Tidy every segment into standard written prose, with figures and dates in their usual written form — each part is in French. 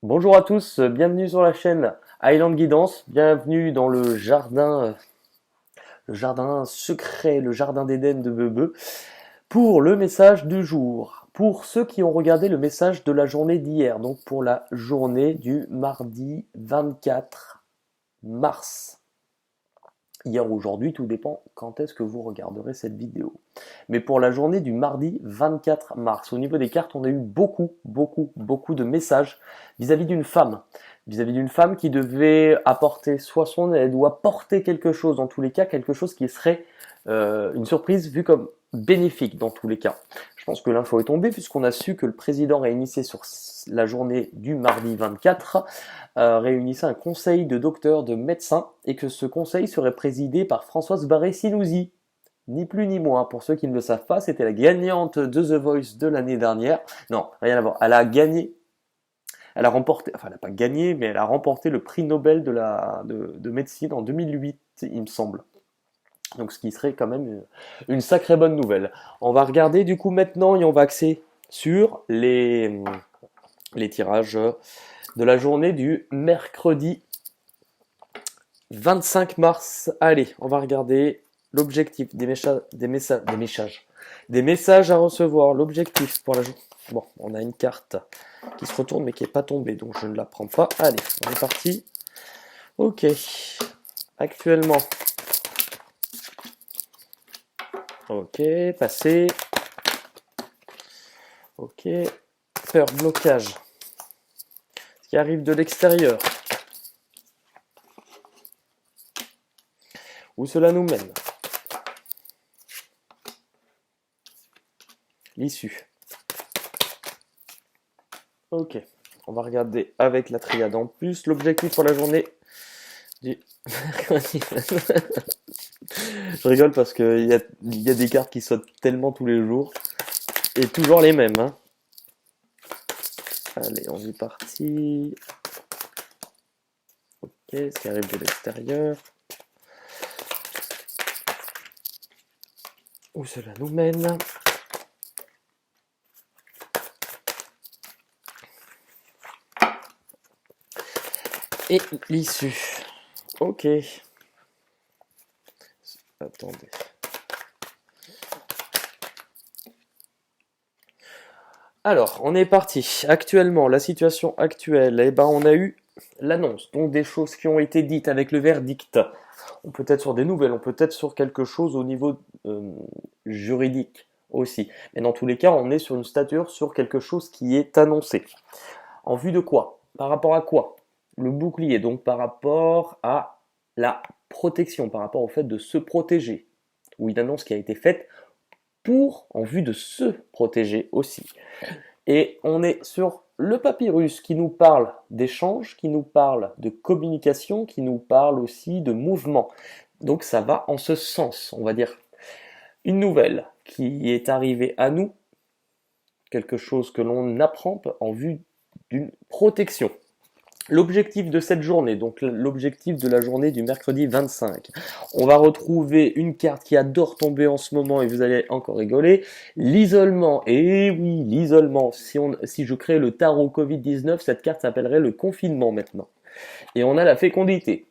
Bonjour à tous, bienvenue sur la chaîne Highland Guidance, bienvenue dans le jardin secret, le jardin d'Éden de Bebe, pour le message du jour. Pour ceux qui ont regardé le message de la journée d'hier, donc pour la journée du mardi 24 mars. Hier ou aujourd'hui, tout dépend quand est-ce que vous regarderez cette vidéo. Mais pour la journée du mardi 24 mars, au niveau des cartes, on a eu beaucoup de messages vis-à-vis d'une femme. Vis-à-vis d'une femme qui devait apporter soit son aide ou apporter quelque chose, dans tous les cas, quelque chose qui serait une surprise vue comme bénéfique dans tous les cas. Je pense que l'info est tombée puisqu'on a su que le président réunissait sur la journée du mardi 24 réunissait un conseil de docteurs, de médecins, et que ce conseil serait présidé par Françoise Barré-Sinoussi. Ni plus ni moins. Pour ceux qui ne le savent pas, c'était la gagnante de The Voice de l'année dernière. Non, rien à voir. Elle a gagné, elle a remporté, enfin elle n'a pas gagné, mais elle a remporté le prix Nobel de médecine en 2008, il me semble. Donc ce qui serait quand même une sacrée bonne nouvelle. On va regarder du coup maintenant et on va axer sur les tirages de la journée du mercredi 25 mars. Allez, on va regarder l'objectif des messages à recevoir. L'objectif pour la journée. Bon, on a une carte qui se retourne mais qui n'est pas tombée, donc je ne la prends pas. Allez, on est parti. Ok. Actuellement. Ok, passé. Ok. Peur, blocage. Ce qui arrive de l'extérieur. Où cela nous mène. L'issue. Ok, on va regarder avec la triade en plus. L'objectif pour la journée du mercredi. Je rigole parce qu'il y a des cartes qui sautent tellement tous les jours. Et toujours les mêmes. Hein. Allez, on est parti. Ok, ce qui arrive de l'extérieur. Où cela nous mène. Et l'issue. Ok. Attendez. Alors, on est parti. Actuellement, la situation actuelle, eh ben, on a eu l'annonce, donc des choses qui ont été dites avec le verdict. On peut être sur des nouvelles, on peut être sur quelque chose au niveau juridique aussi. Mais dans tous les cas, on est sur une stature, sur quelque chose qui est annoncé. En vue de quoi? Par rapport à quoi? Le bouclier, donc par rapport à la protection, par rapport au fait de se protéger. Ou une annonce qui a été faite en vue de se protéger aussi. Et on est sur le papyrus qui nous parle d'échange, qui nous parle de communication, qui nous parle aussi de mouvement. Donc ça va en ce sens, on va dire. Une nouvelle qui est arrivée à nous, quelque chose que l'on apprend en vue d'une protection. L'objectif de cette journée, donc l'objectif de la journée du mercredi 25, on va retrouver une carte qui adore tomber en ce moment et vous allez encore rigoler, l'isolement. Et oui, l'isolement. Si je crée le tarot Covid-19, cette carte s'appellerait le confinement maintenant. Et on a la fécondité.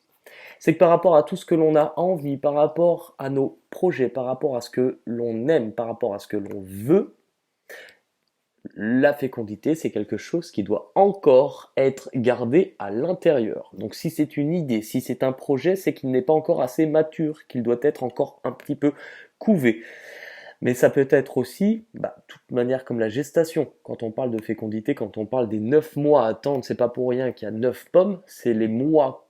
C'est que par rapport à tout ce que l'on a envie, par rapport à nos projets, par rapport à ce que l'on aime, par rapport à ce que l'on veut, la fécondité, c'est quelque chose qui doit encore être gardé à l'intérieur. Donc si c'est une idée, si c'est un projet, c'est qu'il n'est pas encore assez mature, qu'il doit être encore un petit peu couvé. Mais ça peut être aussi, de toute manière comme la gestation. Quand on parle de fécondité, quand on parle des 9 mois à attendre, c'est pas pour rien qu'il y a 9 pommes, c'est les mois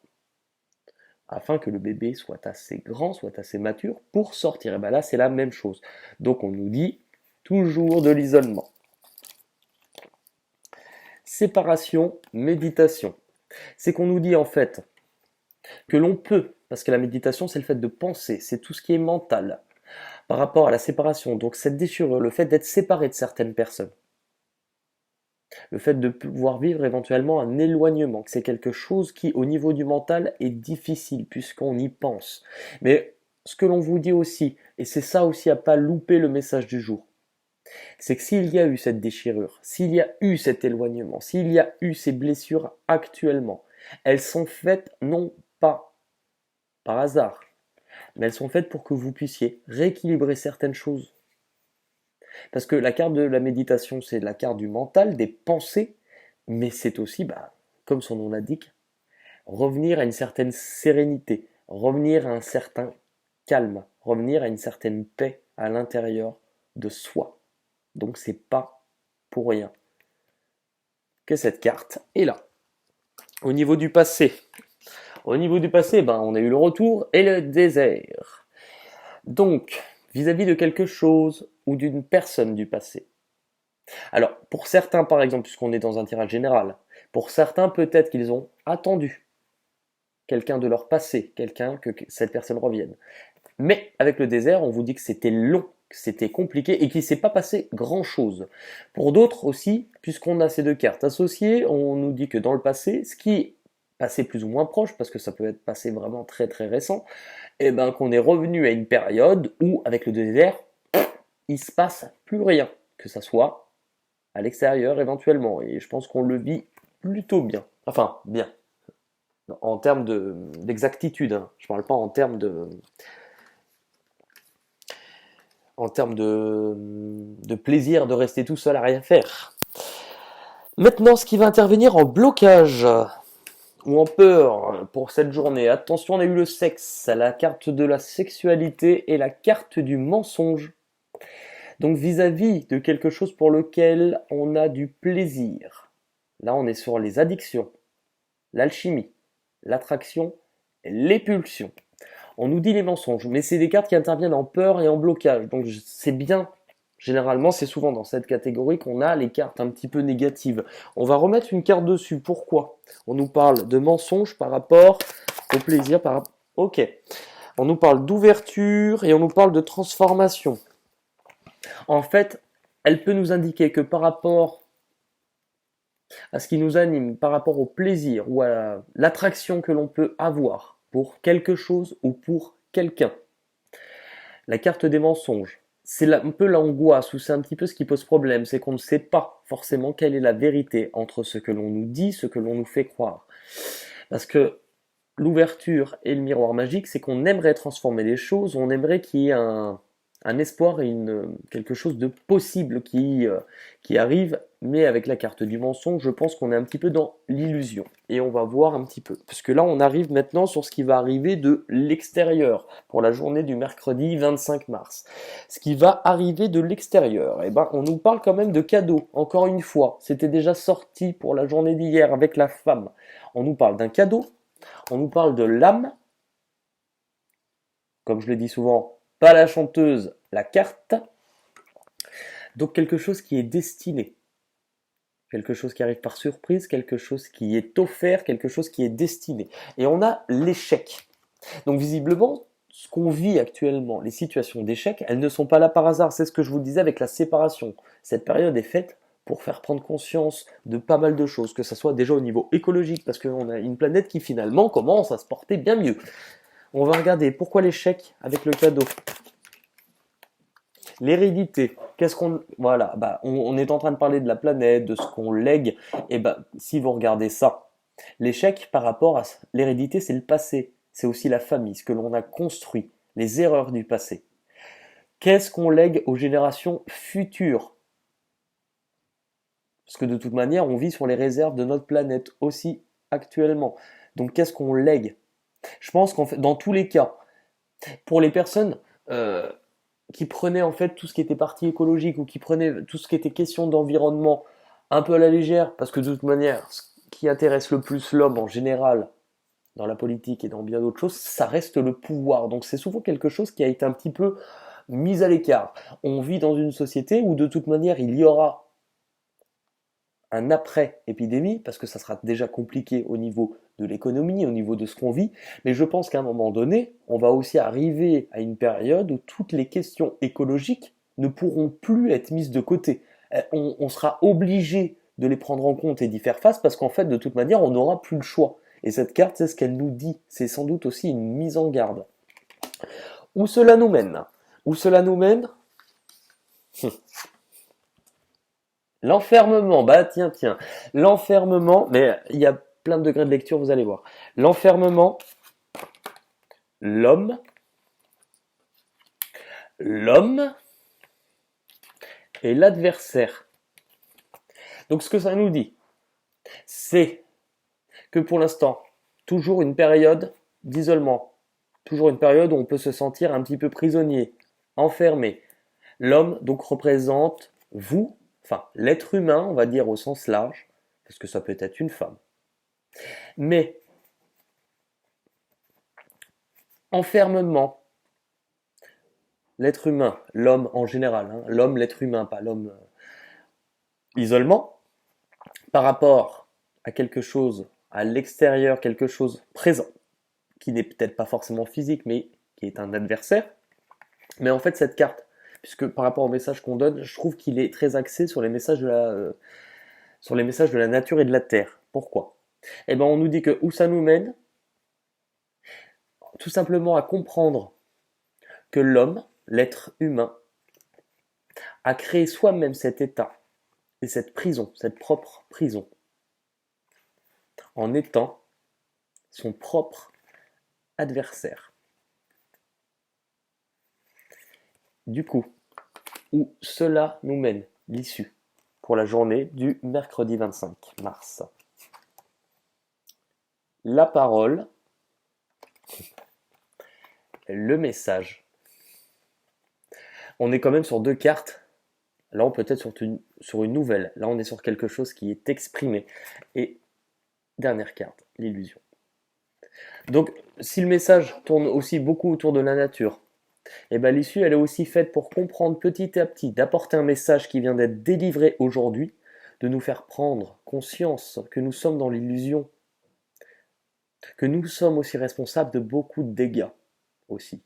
afin que le bébé soit assez grand, soit assez mature pour sortir. Et bien là, c'est la même chose. Donc on nous dit toujours de l'isolement. Séparation, méditation. C'est qu'on nous dit en fait que l'on peut, parce que la méditation c'est le fait de penser, c'est tout ce qui est mental, par rapport à la séparation, donc cette déchirure, le fait d'être séparé de certaines personnes, le fait de pouvoir vivre éventuellement un éloignement, que c'est quelque chose qui au niveau du mental est difficile puisqu'on y pense. Mais ce que l'on vous dit aussi, et c'est ça aussi à pas louper le message du jour, C'est que s'il y a eu cette déchirure, s'il y a eu cet éloignement, s'il y a eu ces blessures actuellement, elles sont faites non pas par hasard, mais elles sont faites pour que vous puissiez rééquilibrer certaines choses. Parce que la carte de la méditation, c'est la carte du mental, des pensées, mais c'est aussi, comme son nom l'indique, revenir à une certaine sérénité, revenir à un certain calme, revenir à une certaine paix à l'intérieur de soi. Donc c'est pas pour rien que cette carte est là. Au niveau du passé, on a eu le retour et le désert. Donc, vis-à-vis de quelque chose ou d'une personne du passé. Alors, pour certains, par exemple, puisqu'on est dans un tirage général, pour certains, peut-être qu'ils ont attendu quelqu'un de leur passé, quelqu'un que cette personne revienne. Mais avec le désert, on vous dit que c'était long, que c'était compliqué et qu'il ne s'est pas passé grand-chose. Pour d'autres aussi, puisqu'on a ces deux cartes associées, on nous dit que dans le passé, ce qui est passé plus ou moins proche, parce que ça peut être passé vraiment très très récent, et ben qu'on est revenu à une période où, avec le désert, il se passe plus rien, que ça soit à l'extérieur éventuellement. Et je pense qu'on le vit plutôt bien. Enfin, bien. En termes d'exactitude, hein. Je parle pas en termes de plaisir de rester tout seul à rien faire. Maintenant, ce qui va intervenir en blocage ou en peur pour cette journée. Attention, on a eu le sexe, la carte de la sexualité et la carte du mensonge. Donc vis-à-vis de quelque chose pour lequel on a du plaisir. Là, on est sur les addictions, l'alchimie, l'attraction, les pulsions. On nous dit les mensonges, mais c'est des cartes qui interviennent en peur et en blocage. Donc c'est bien, généralement c'est souvent dans cette catégorie qu'on a les cartes un petit peu négatives. On va remettre une carte dessus, pourquoi? On nous parle de mensonges par rapport au plaisir, Ok. On nous parle d'ouverture et on nous parle de transformation. En fait, elle peut nous indiquer que par rapport à ce qui nous anime, par rapport au plaisir ou à l'attraction que l'on peut avoir pour quelque chose ou pour quelqu'un. La carte des mensonges, c'est un peu l'angoisse ou c'est un petit peu ce qui pose problème, c'est qu'on ne sait pas forcément quelle est la vérité entre ce que l'on nous dit, ce que l'on nous fait croire. Parce que l'ouverture et le miroir magique, c'est qu'on aimerait transformer les choses, on aimerait qu'il y ait un espoir et quelque chose de possible qui arrive, mais avec la carte du mensonge, je pense qu'on est un petit peu dans l'illusion. Et on va voir un petit peu. Parce que là, on arrive maintenant sur ce qui va arriver de l'extérieur, pour la journée du mercredi 25 mars. Ce qui va arriver de l'extérieur, on nous parle quand même de cadeaux. Encore une fois, c'était déjà sorti pour la journée d'hier avec la femme. On nous parle d'un cadeau, on nous parle de l'âme, comme je le dis souvent, pas la chanteuse, la carte. Donc quelque chose qui est destiné. Quelque chose qui arrive par surprise, quelque chose qui est offert, quelque chose qui est destiné. Et on a l'échec. Donc visiblement, ce qu'on vit actuellement, les situations d'échec, elles ne sont pas là par hasard. C'est ce que je vous disais avec la séparation. Cette période est faite pour faire prendre conscience de pas mal de choses, que ce soit déjà au niveau écologique, parce qu'on a une planète qui finalement commence à se porter bien mieux. On va regarder pourquoi l'échec avec le cadeau. L'hérédité, on est en train de parler de la planète, de ce qu'on lègue, si vous regardez ça, l'échec par rapport à l'hérédité, c'est le passé, c'est aussi la famille, ce que l'on a construit, les erreurs du passé. Qu'est-ce qu'on lègue aux générations futures? Parce que de toute manière, on vit sur les réserves de notre planète aussi actuellement. Donc qu'est-ce qu'on lègue? Je pense qu'en fait, dans tous les cas, pour les personnes qui prenaient en fait tout ce qui était partie écologique ou qui prenaient tout ce qui était question d'environnement un peu à la légère, parce que de toute manière, ce qui intéresse le plus l'homme en général, dans la politique et dans bien d'autres choses, ça reste le pouvoir. Donc c'est souvent quelque chose qui a été un petit peu mis à l'écart. On vit dans une société où de toute manière il y aura un après-épidémie, parce que ça sera déjà compliqué au niveau de l'économie, au niveau de ce qu'on vit, mais je pense qu'à un moment donné, on va aussi arriver à une période où toutes les questions écologiques ne pourront plus être mises de côté. On sera obligé de les prendre en compte et d'y faire face, parce qu'en fait, de toute manière, on n'aura plus le choix. Et cette carte, c'est ce qu'elle nous dit. C'est sans doute aussi une mise en garde. Où cela nous mène? Où cela nous mène? L'enfermement, bah tiens. L'enfermement, mais il y a plein de degrés de lecture, vous allez voir. L'enfermement, l'homme, l'homme et l'adversaire. Donc ce que ça nous dit, c'est que pour l'instant, toujours une période d'isolement, toujours une période où on peut se sentir un petit peu prisonnier, enfermé. L'homme donc représente vous, enfin l'être humain, on va dire au sens large, parce que ça peut être une femme. Mais enfermement, l'être humain, l'homme en général, hein, l'homme, l'être humain, pas l'homme. Isolement, par rapport à quelque chose à l'extérieur, quelque chose présent, qui n'est peut-être pas forcément physique, mais qui est un adversaire. Mais en fait, cette carte, puisque par rapport au message qu'on donne, je trouve qu'il est très axé sur les messages sur les messages de la nature et de la terre. Pourquoi? Eh ben, on nous dit que où ça nous mène, tout simplement à comprendre que l'homme, l'être humain, a créé soi-même cet état et cette prison, cette propre prison, en étant son propre adversaire. Du coup, où cela nous mène, l'issue, pour la journée du mercredi 25 mars. La parole, le message. On est quand même sur deux cartes. Là, on peut être sur une nouvelle. Là, on est sur quelque chose qui est exprimé. Et dernière carte, l'illusion. Donc, si le message tourne aussi beaucoup autour de la nature, et ben l'issue, elle est aussi faite pour comprendre petit à petit, d'apporter un message qui vient d'être délivré aujourd'hui, de nous faire prendre conscience que nous sommes dans l'illusion, que nous sommes aussi responsables de beaucoup de dégâts aussi.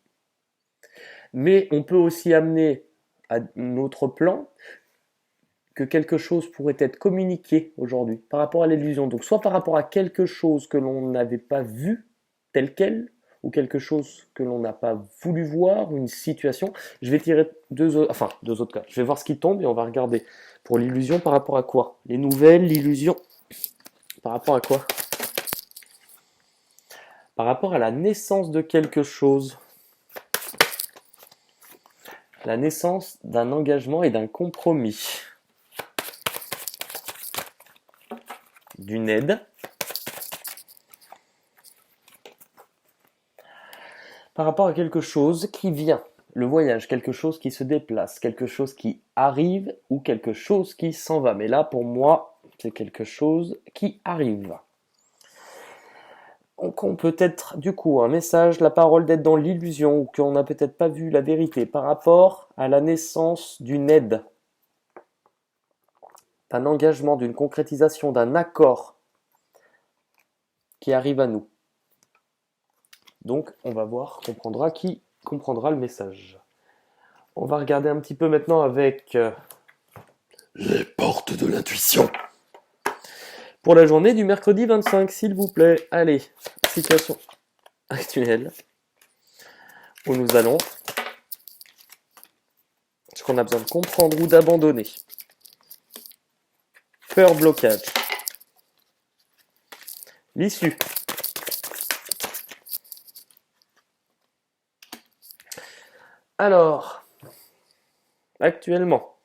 Mais on peut aussi amener à notre plan que quelque chose pourrait être communiqué aujourd'hui par rapport à l'illusion. Donc soit par rapport à quelque chose que l'on n'avait pas vu tel quel, ou quelque chose que l'on n'a pas voulu voir, ou une situation. Je vais tirer deux autres cas. Je vais voir ce qui tombe et on va regarder pour l'illusion par rapport à quoi. Les nouvelles, l'illusion, par rapport à quoi? Par rapport à la naissance de quelque chose. La naissance d'un engagement et d'un compromis. D'une aide. Par rapport à quelque chose qui vient. Le voyage, quelque chose qui se déplace, quelque chose qui arrive ou quelque chose qui s'en va. Mais là, pour moi, c'est quelque chose qui arrive. Donc on peut être du coup un message, la parole d'être dans l'illusion ou qu'on n'a peut-être pas vu la vérité par rapport à la naissance d'une aide, d'un engagement, d'une concrétisation, d'un accord qui arrive à nous. Donc on va voir, qui comprendra le message. On va regarder un petit peu maintenant avec les portes de l'intuition. Pour la journée du mercredi 25, s'il vous plaît. Allez, situation actuelle où nous allons. Ce qu'on a besoin de comprendre ou d'abandonner. Peur, blocage. L'issue. Alors, actuellement,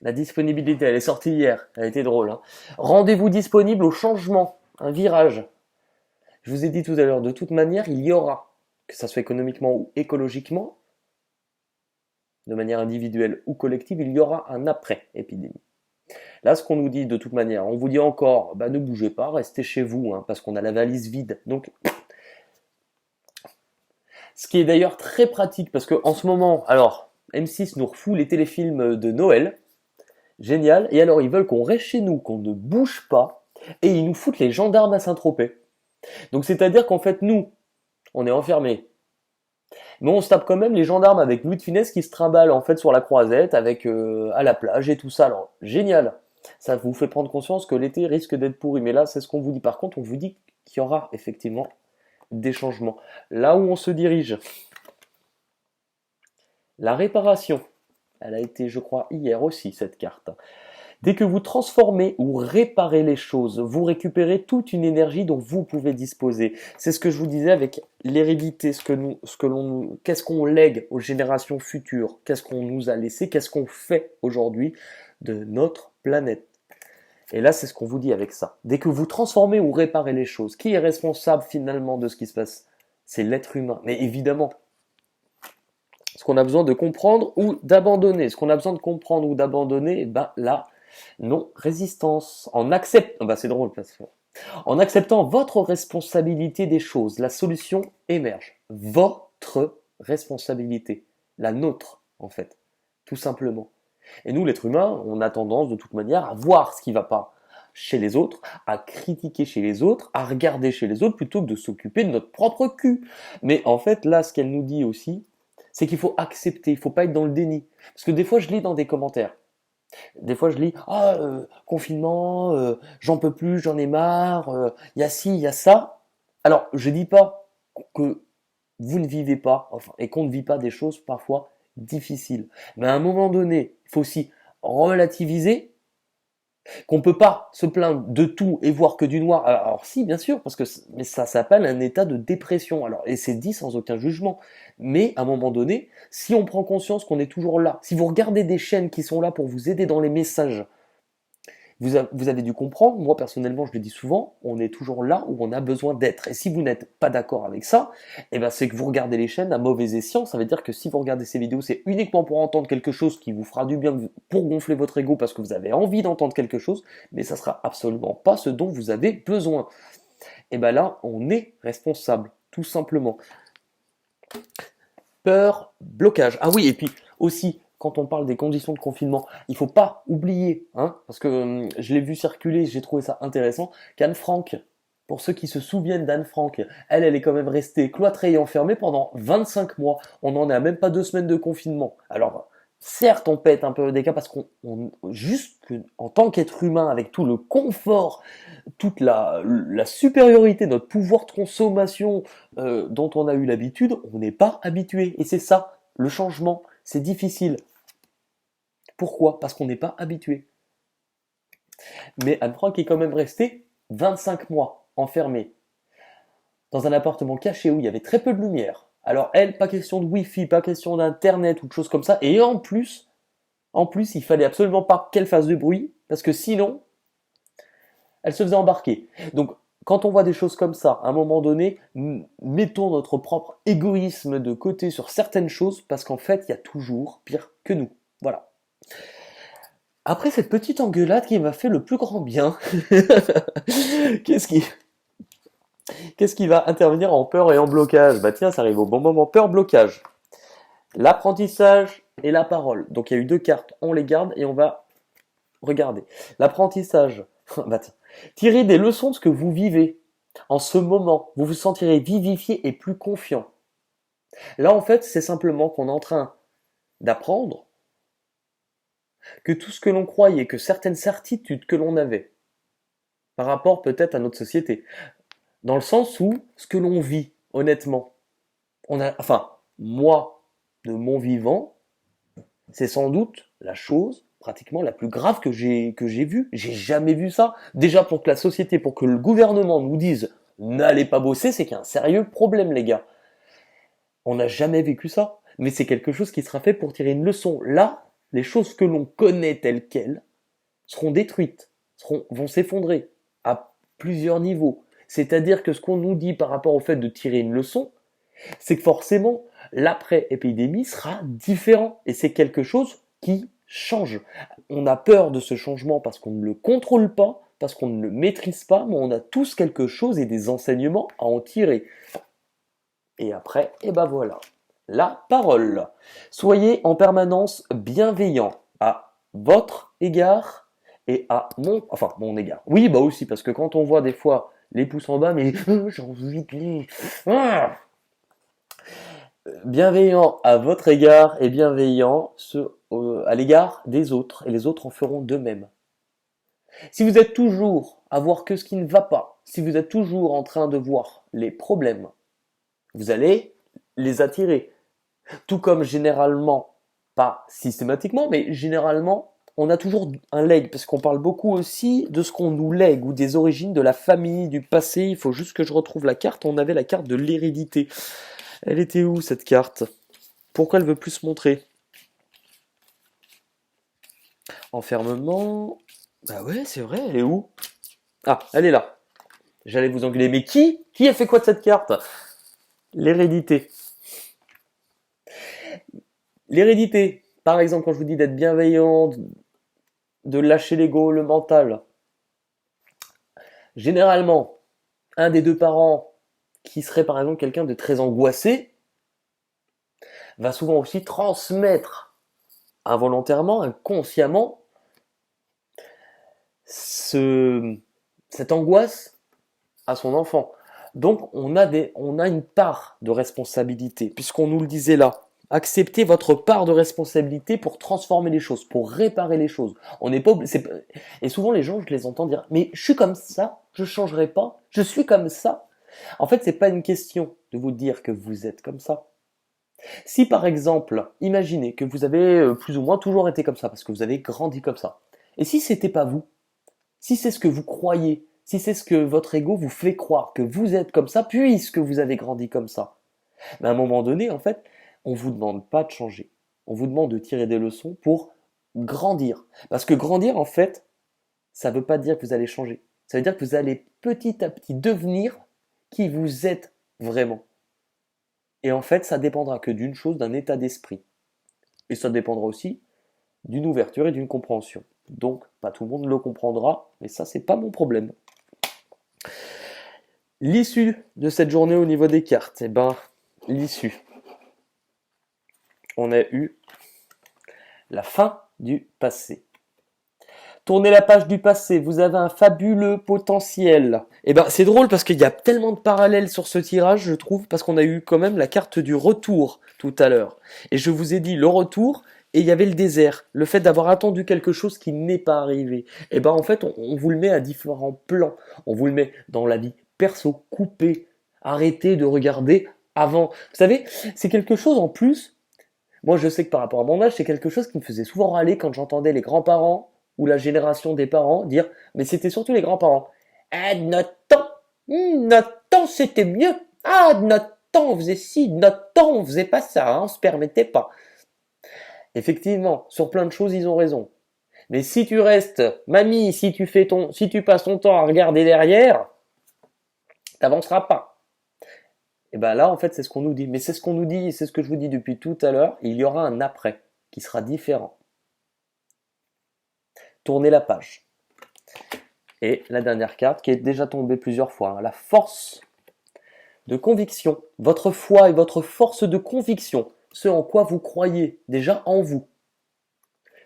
la disponibilité, elle est sortie hier, elle a été drôle. Hein. Rendez-vous disponible au changement, un virage. Je vous ai dit tout à l'heure, de toute manière, il y aura, que ça soit économiquement ou écologiquement, de manière individuelle ou collective, il y aura un après-épidémie. Là, ce qu'on nous dit de toute manière, on vous dit encore, ne bougez pas, restez chez vous, hein, parce qu'on a la valise vide. Donc, ce qui est d'ailleurs très pratique, parce qu'en ce moment, alors, M6 nous refout les téléfilms de Noël, génial, et alors ils veulent qu'on reste chez nous, qu'on ne bouge pas, et ils nous foutent les gendarmes à Saint-Tropez. Donc c'est-à-dire qu'en fait, nous, on est enfermés, mais on se tape quand même les gendarmes avec Louis de Funès qui se trimballent en fait sur la croisette, avec à la plage et tout ça, alors génial. Ça vous fait prendre conscience que l'été risque d'être pourri, mais là c'est ce qu'on vous dit. Par contre, on vous dit qu'il y aura effectivement des changements. Là où on se dirige, la réparation, Elle a été, je crois, hier aussi, cette carte. Dès que vous transformez ou réparez les choses, vous récupérez toute une énergie dont vous pouvez disposer. C'est ce que je vous disais avec l'hérédité, qu'est-ce qu'on lègue aux générations futures, qu'est-ce qu'on nous a laissé, qu'est-ce qu'on fait aujourd'hui de notre planète. Et là, c'est ce qu'on vous dit avec ça. Dès que vous transformez ou réparez les choses, qui est responsable finalement de ce qui se passe? C'est l'être humain. Mais évidemment, ce qu'on a besoin de comprendre ou d'abandonner. Ce qu'on a besoin de comprendre ou d'abandonner, ben là, non, résistance. C'est drôle parce que en acceptant votre responsabilité des choses, la solution émerge. Votre responsabilité, la nôtre en fait, tout simplement. Et nous, l'être humain, on a tendance de toute manière à voir ce qui ne va pas chez les autres, à critiquer chez les autres, à regarder chez les autres plutôt que de s'occuper de notre propre cul. Mais en fait, là, ce qu'elle nous dit aussi, c'est qu'il faut accepter, il ne faut pas être dans le déni. Parce que des fois, je lis dans des commentaires. Des fois, je lis confinement, j'en peux plus, j'en ai marre, il y a ci, il y a ça. Alors, je dis pas que vous ne vivez pas, enfin, et qu'on ne vit pas des choses parfois difficiles. Mais à un moment donné, il faut aussi relativiser qu'on peut pas se plaindre de tout et voir que du noir. Alors si, bien sûr, mais ça s'appelle un état de dépression. Alors et c'est dit sans aucun jugement. Mais à un moment donné, si on prend conscience qu'on est toujours là, si vous regardez des chaînes qui sont là pour vous aider dans les messages, vous avez dû comprendre, moi personnellement je le dis souvent, on est toujours là où on a besoin d'être. Et si vous n'êtes pas d'accord avec ça, eh ben c'est que vous regardez les chaînes à mauvais escient. Ça veut dire que si vous regardez ces vidéos, c'est uniquement pour entendre quelque chose qui vous fera du bien, pour gonfler votre ego parce que vous avez envie d'entendre quelque chose, mais ça sera absolument pas ce dont vous avez besoin. Et ben là, on est responsable, tout simplement. Peur, blocage. Ah oui, et puis aussi, quand on parle des conditions de confinement, il faut pas oublier, hein, parce que je l'ai vu circuler, j'ai trouvé ça intéressant, qu'Anne Frank, pour ceux qui se souviennent d'Anne Frank, elle est quand même restée cloîtrée et enfermée pendant 25 mois. On n'en est à même pas 2 semaines de confinement. Alors, certes, on pète un peu des cas parce juste en tant qu'être humain, avec tout le confort, toute la supériorité, notre pouvoir de consommation dont on a eu l'habitude, on n'est pas habitué. Et c'est ça, le changement, c'est difficile. Pourquoi? Parce qu'on n'est pas habitué. Mais Anne Frank est quand même restée 25 mois enfermée dans un appartement caché où il y avait très peu de lumière. Alors elle, pas question de wifi, pas question d'internet ou de choses comme ça. Et en plus, il fallait absolument pas qu'elle fasse de bruit parce que sinon, elle se faisait embarquer. Donc, quand on voit des choses comme ça, à un moment donné, mettons notre propre égoïsme de côté sur certaines choses parce qu'en fait, il y a toujours pire que nous. Voilà. Après cette petite engueulade qui m'a fait le plus grand bien, qu'est-ce qui, qu'est-ce qui va intervenir en peur et en blocage? Bah tiens, ça arrive au bon moment. Peur, blocage. L'apprentissage et la parole. Donc il y a eu 2 cartes, on les garde et on va regarder. L'apprentissage. Bah, tirez des leçons de ce que vous vivez. En ce moment, vous vous sentirez vivifié et plus confiant. Là, en fait, c'est simplement qu'on est en train d'apprendre que tout ce que l'on croyait, que certaines certitudes que l'on avait, par rapport peut-être à notre société, dans le sens où ce que l'on vit, honnêtement, moi, de mon vivant, c'est sans doute la chose pratiquement la plus grave que j'ai vue. J'ai jamais vu ça. Déjà pour que la société, pour que le gouvernement nous dise n'allez pas bosser, c'est qu'il y a un sérieux problème, les gars. On n'a jamais vécu ça. Mais c'est quelque chose qui sera fait pour tirer une leçon. Là, les choses que l'on connaît telles quelles seront détruites, vont s'effondrer à plusieurs niveaux. C'est-à-dire que ce qu'on nous dit par rapport au fait de tirer une leçon, c'est que forcément, l'après-épidémie sera différent. Et c'est quelque chose qui change. On a peur de ce changement parce qu'on ne le contrôle pas, parce qu'on ne le maîtrise pas, mais on a tous quelque chose et des enseignements à en tirer. Et après, et ben voilà, la parole. Soyez en permanence bienveillant à votre égard et à mon égard. Oui, bah aussi, parce que quand on voit des fois les pouces en bas, mais j'ai envie de les... Ah, bienveillant à votre égard et bienveillant à l'égard des autres, et les autres en feront de même. Si vous êtes toujours à voir que ce qui ne va pas, si vous êtes toujours en train de voir les problèmes, vous allez les attirer. Tout comme généralement, Pas systématiquement, mais généralement, on a toujours un legs, parce qu'on parle beaucoup aussi de ce qu'on nous lègue, ou des origines, de la famille, du passé. Il faut juste que je retrouve la carte. On avait la carte de l'hérédité. Elle était où, cette carte? Pourquoi elle veut plus se montrer? Enfermement. Bah ouais, c'est vrai, elle est où? Ah, elle est là. J'allais vous engueuler. Mais qui a fait quoi de cette carte? L'hérédité. L'hérédité. Par exemple, quand je vous dis d'être bienveillant, de lâcher l'ego, le mental. Généralement, un des deux parents qui serait par exemple quelqu'un de très angoissé va souvent aussi transmettre involontairement, inconsciemment, cette angoisse à son enfant. Donc on a une part de responsabilité, puisqu'on nous le disait là. Acceptez votre part de responsabilité pour transformer les choses, pour réparer les choses. On n'est pas et souvent les gens, je les entends dire, mais je suis comme ça, je changerai pas, je suis comme ça. En fait, c'est pas une question de vous dire que vous êtes comme ça. Si par exemple, imaginez que vous avez plus ou moins toujours été comme ça, parce que vous avez grandi comme ça. Et si c'était pas vous, si c'est ce que vous croyez, si c'est ce que votre ego vous fait croire que vous êtes comme ça, puisque vous avez grandi comme ça, mais à un moment donné, en fait, on vous demande pas de changer. On vous demande de tirer des leçons pour grandir. Parce que grandir, en fait, ça veut pas dire que vous allez changer. Ça veut dire que vous allez petit à petit devenir qui vous êtes vraiment. Et en fait, ça dépendra que d'une chose, d'un état d'esprit. Et ça dépendra aussi d'une ouverture et d'une compréhension. Donc, pas tout le monde le comprendra, mais ça, c'est pas mon problème. L'issue de cette journée au niveau des cartes, eh ben, l'issue. On a eu la fin du passé. Tournez la page du passé, vous avez un fabuleux potentiel. Et ben c'est drôle parce qu'il y a tellement de parallèles sur ce tirage, je trouve, parce qu'on a eu quand même la carte du retour tout à l'heure. Et je vous ai dit le retour, et il y avait le désert, le fait d'avoir attendu quelque chose qui n'est pas arrivé. Et ben en fait, on vous le met à différents plans. On vous le met dans la vie perso, coupé, arrêtez de regarder avant. Vous savez, c'est quelque chose en plus. Moi, je sais que par rapport à mon âge, c'est quelque chose qui me faisait souvent râler quand j'entendais les grands-parents ou la génération des parents dire, mais c'était surtout les grands-parents. Ah, notre temps c'était mieux. Ah, notre temps on faisait ci, notre temps on faisait pas ça, hein, on se permettait pas. Effectivement, sur plein de choses, ils ont raison. Mais si tu restes, mamie, si tu passes ton temps à regarder derrière, t'avanceras pas. Et ben là, en fait, c'est ce qu'on nous dit. Mais c'est ce qu'on nous dit, et c'est ce que je vous dis depuis tout à l'heure. Il y aura un après qui sera différent. Tournez la page. Et la dernière carte qui est déjà tombée plusieurs fois, hein, la force de conviction. Votre foi et votre force de conviction, ce en quoi vous croyez, déjà en vous,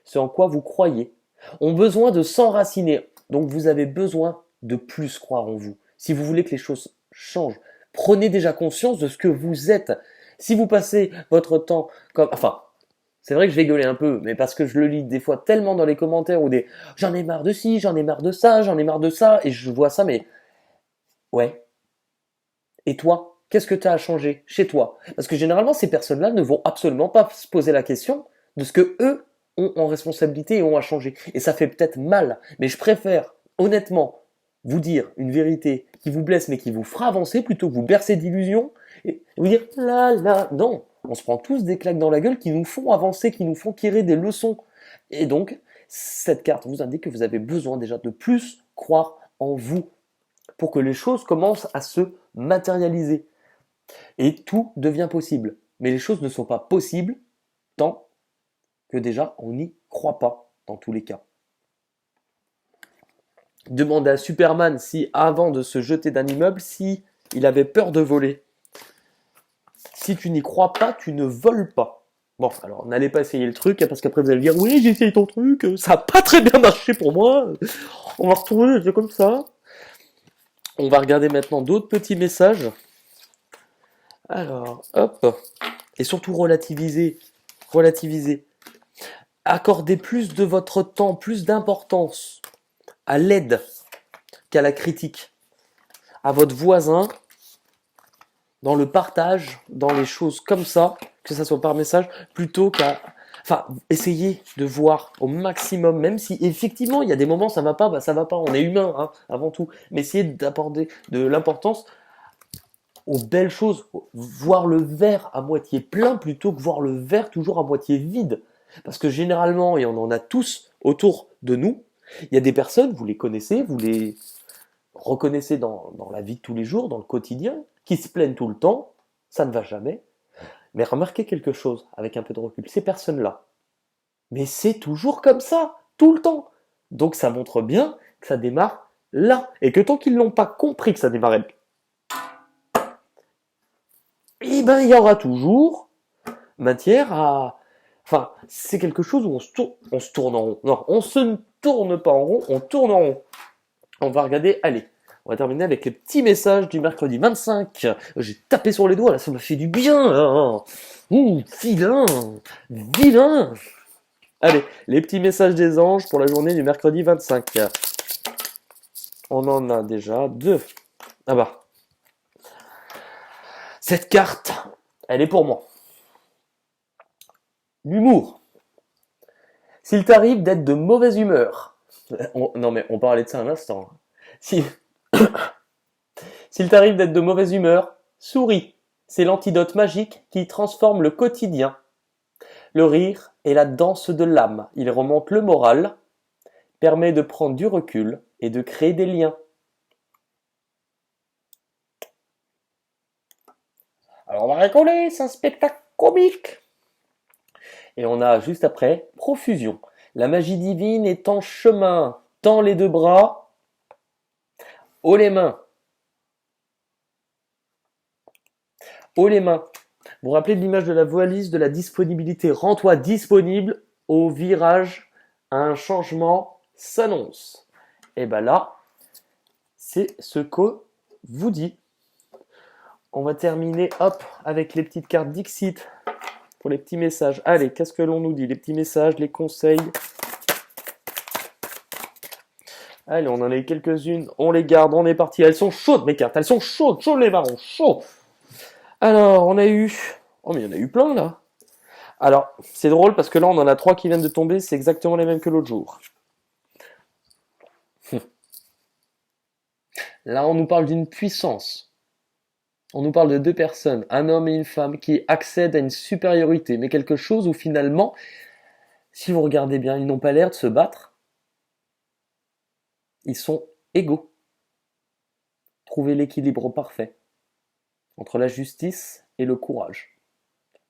ce en quoi vous croyez, ont besoin de s'enraciner. Donc vous avez besoin de plus croire en vous. Si vous voulez que les choses changent, prenez déjà conscience de ce que vous êtes. Si vous passez votre temps comme... Enfin, c'est vrai que je vais gueuler un peu, mais parce que je le lis des fois tellement dans les commentaires ou des j'en ai marre de ci, j'en ai marre de ça, j'en ai marre de ça, et je vois ça, mais ouais. Et toi, qu'est-ce que tu as à changer chez toi? Parce que généralement, ces personnes-là ne vont absolument pas se poser la question de ce que eux ont en responsabilité et ont à changer. Et ça fait peut-être mal, mais je préfère honnêtement vous dire une vérité qui vous blesse mais qui vous fera avancer plutôt que vous bercer d'illusions et vous dire là là. Non, on se prend tous des claques dans la gueule qui nous font avancer, qui nous font tirer des leçons. Et donc, cette carte vous indique que vous avez besoin déjà de plus croire en vous pour que les choses commencent à se matérialiser. Et tout devient possible. Mais les choses ne sont pas possibles tant que déjà on n'y croit pas dans tous les cas. Demandez à Superman si, avant de se jeter d'un immeuble, si il avait peur de voler. Si tu n'y crois pas, tu ne voles pas. Bon, alors n'allez pas essayer le truc, parce qu'après vous allez dire oui, j'ai essayé ton truc, ça n'a pas très bien marché pour moi. On va retourner, c'est comme ça. On va regarder maintenant d'autres petits messages. Alors, hop. Et surtout relativiser. Relativiser. Accordez plus de votre temps, plus d'importance à l'aide qu'à la critique. À votre voisin, dans le partage, dans les choses comme ça, que ça soit par message, plutôt qu'à... Enfin, essayez de voir au maximum, même si effectivement il y a des moments ça va pas, bah ça va pas, on est humain hein, avant tout, mais essayez d'apporter de l'importance aux belles choses, voir le verre à moitié plein plutôt que voir le verre toujours à moitié vide. Parce que généralement, et on en a tous autour de nous, il y a des personnes, vous les connaissez, vous les reconnaissez dans la vie de tous les jours, dans le quotidien, qui se plaignent tout le temps, ça ne va jamais. Mais remarquez quelque chose avec un peu de recul, ces personnes-là, mais c'est toujours comme ça, tout le temps. Donc ça montre bien que ça démarre là, et que tant qu'ils n'ont pas compris que ça démarrait, eh ben il y aura toujours matière à... Enfin, c'est quelque chose où on se tourne en rond. Non, on se ne tourne pas en rond, on tourne en rond. On va regarder, allez, on va terminer avec les petits messages du mercredi 25. J'ai tapé sur les doigts, là, ça m'a fait du bien. Là. Ouh, vilain, vilain. Allez, les petits messages des anges pour la journée du mercredi 25. On en a déjà deux. Ah bah. Cette carte, elle est pour moi. L'humour. S'il t'arrive d'être de mauvaise humeur, non mais on parlait de ça un instant. Si... S'il t'arrive d'être de mauvaise humeur, souris. C'est l'antidote magique qui transforme le quotidien. Le rire est la danse de l'âme. Il remonte le moral, permet de prendre du recul et de créer des liens. Alors on va rigoler, c'est un spectacle comique. Et on a juste après profusion. La magie divine est en chemin. Tends les deux bras, haut les mains. Haut les mains. Vous vous rappelez de l'image de la valise, de la disponibilité. Rends-toi disponible au virage. Un changement s'annonce. Et ben là, c'est ce que vous dit. On va terminer, hop, avec les petites cartes Dixit pour les petits messages. Allez, qu'est-ce que l'on nous dit? Les petits messages, les conseils. Allez, on en a eu quelques-unes. On les garde, on est parti. Elles sont chaudes, mes cartes. Elles sont chaudes, chaudes les marrons, chauds. Alors, on a eu... Oh, mais il y en a eu plein, là. Alors, c'est drôle parce que là, on en a 3 qui viennent de tomber. C'est exactement les mêmes que l'autre jour. Là, on nous parle d'une puissance. On nous parle de 2 personnes, un homme et une femme, qui accèdent à une supériorité. Mais quelque chose où finalement, si vous regardez bien, ils n'ont pas l'air de se battre. Ils sont égaux. Trouvez l'équilibre parfait entre la justice et le courage.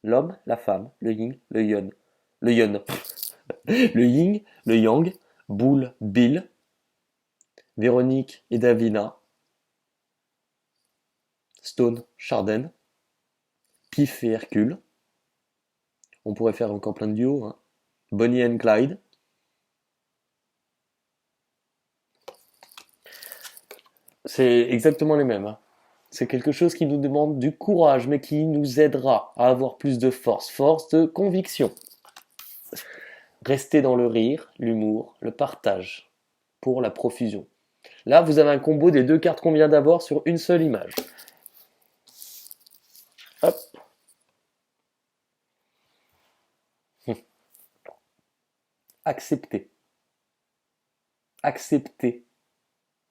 L'homme, la femme, le yin, le yang. Le yin. Le yin, le yang, Boule, Bill, Véronique et Davina, Stone, Charden, Pif et Hercule. On pourrait faire encore plein de duos. Hein. Bonnie and Clyde. C'est exactement les mêmes. Hein. C'est quelque chose qui nous demande du courage, mais qui nous aidera à avoir plus de force, force de conviction. Restez dans le rire, l'humour, le partage, pour la profusion. Là, vous avez un combo des 2 cartes qu'on vient d'avoir sur une seule image. Hop. Acceptez. Acceptez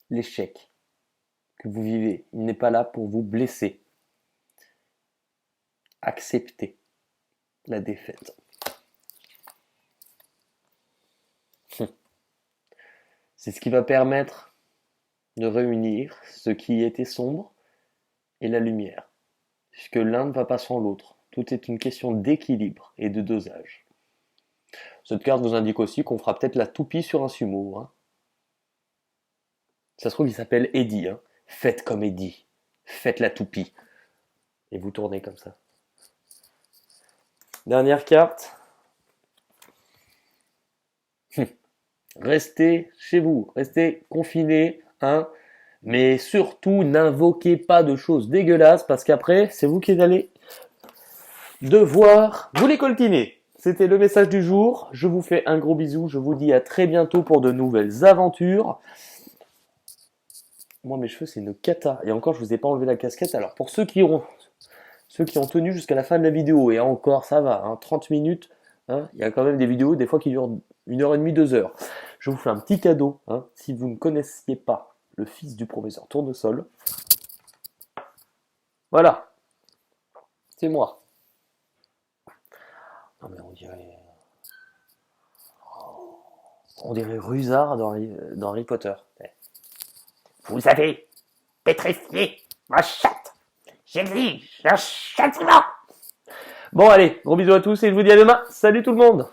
l'échec que vous vivez. Il n'est pas là pour vous blesser. Acceptez la défaite. C'est ce qui va permettre de réunir ce qui était sombre et la lumière. Puisque l'un ne va pas sans l'autre. Tout est une question d'équilibre et de dosage. Cette carte vous indique aussi qu'on fera peut-être la toupie sur un sumo. Hein. Ça se trouve, il s'appelle Eddie. Hein. Faites comme Eddie. Faites la toupie. Et vous tournez comme ça. Dernière carte. Restez chez vous. Restez confinés. Hein. Mais surtout, n'invoquez pas de choses dégueulasses parce qu'après, c'est vous qui allez devoir vous les coltiner. C'était le message du jour. Je vous fais un gros bisou. Je vous dis à très bientôt pour de nouvelles aventures. Moi, mes cheveux, c'est une cata. Et encore, je vous ai pas enlevé la casquette. Alors, pour ceux qui ont tenu jusqu'à la fin de la vidéo, et encore, ça va, hein, 30 minutes, hein. Il y a quand même des vidéos, des fois, qui durent 1h30, 2 heures. Je vous fais un petit cadeau, hein. Si vous ne connaissiez pas le fils du professeur Tournesol, voilà, c'est moi. Non mais on dirait Rusard dans Harry Potter. Vous avez pétrifié ma chatte. J'exige un châtiment. Bon allez, gros bisous à tous et je vous dis à demain. Salut tout le monde!